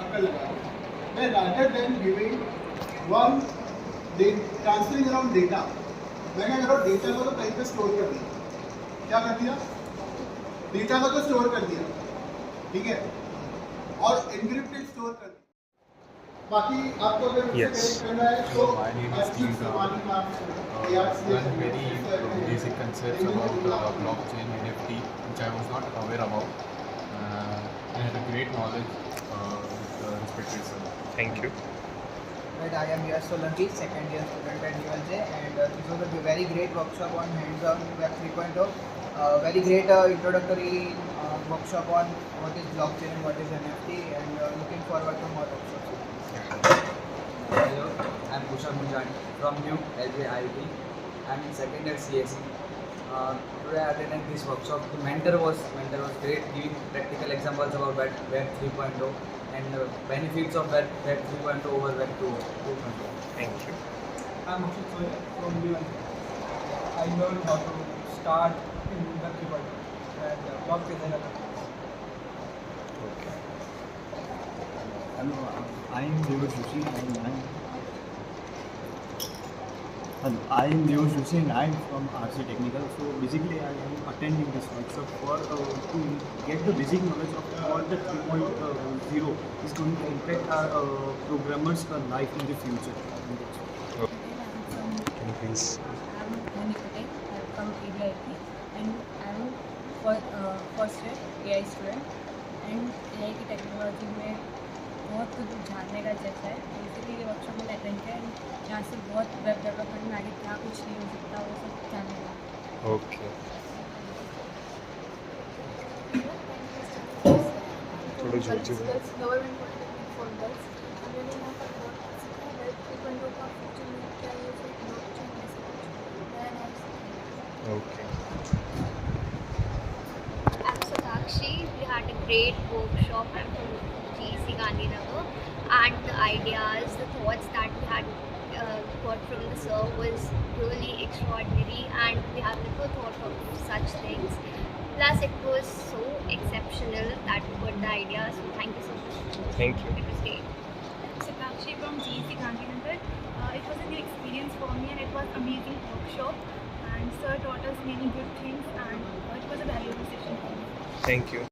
अकल लगा मैं rather than giving one transferring around data, मैं क्या करो डेटा को तो कहीं पे स्टोर कर दिया, क्या कर दिया, डेटा को तो स्टोर कर दिया, ठीक है, और एनक्रिप्टेड स्टोर कर दिया। बाकी आपको अगर कनेक्ट करना है तो learned very basic concepts about blockchain, NFT, which I was not aware about. I had a great knowledge with respected sir. Thank you. Right, I am here Solanki, second year student at ULJ, and this was a very great workshop on hands-on Web 3.0. Very great introductory workshop on what is blockchain and what is NFT, and looking forward to more workshops. Hello, I am Kusha Munjani from New LJIT. I am in second year CSE. Today I attended this workshop. The mentor was great, giving practical examples about Web 3.0 and benefits of Web 3.0 over Web 2.0. Thank you. I am Akshay Soya from ULJ. I learned how to start in Web 3.0 and blockchain and other things. Okay. Hello, I am Devash Joshi and I am Devash Joshi and I am from RC Technical. So basically, I am attending this workshop for to get the basic knowledge of what the 3.0 is going to impact our programmers' life in the future. Can you please? I'm from ABIT and I'm first year AI student and AI की technology में बहुत कुछ जानने का जैसा है, इसीलिए ये वर्कशॉप मैंने अटेंड किया है। यहाँ से बहुत वेब डेवलपमेंट में आगे क्या कुछ नहीं हो सकता वो सब जानने का। Okay. थोड़ा जोर से बोलो। गवर्नमेंट पॉलिटेक्निक फॉर गर्ल्स, मैंने यहाँ पर बहुत सीखा है। वेब 3.0 का फ्यूचर में क्या यूज़ है, ब्लॉकचेन ऐसा कुछ नया नया सीखा। Okay. I'm Satakshi. We had a great workshop from GC Gandhinagar, and the ideas, the thoughts that we had got from the sir was really extraordinary, and we have never thought of such things. Plus, it was so exceptional that we got the idea. So, thank you so much. Thank you. It was great. Sakshi from GC Gandhinagar. It was a new experience for me and it was an amazing workshop, and sir taught us many good things and it was a valuable session for me. Thank you.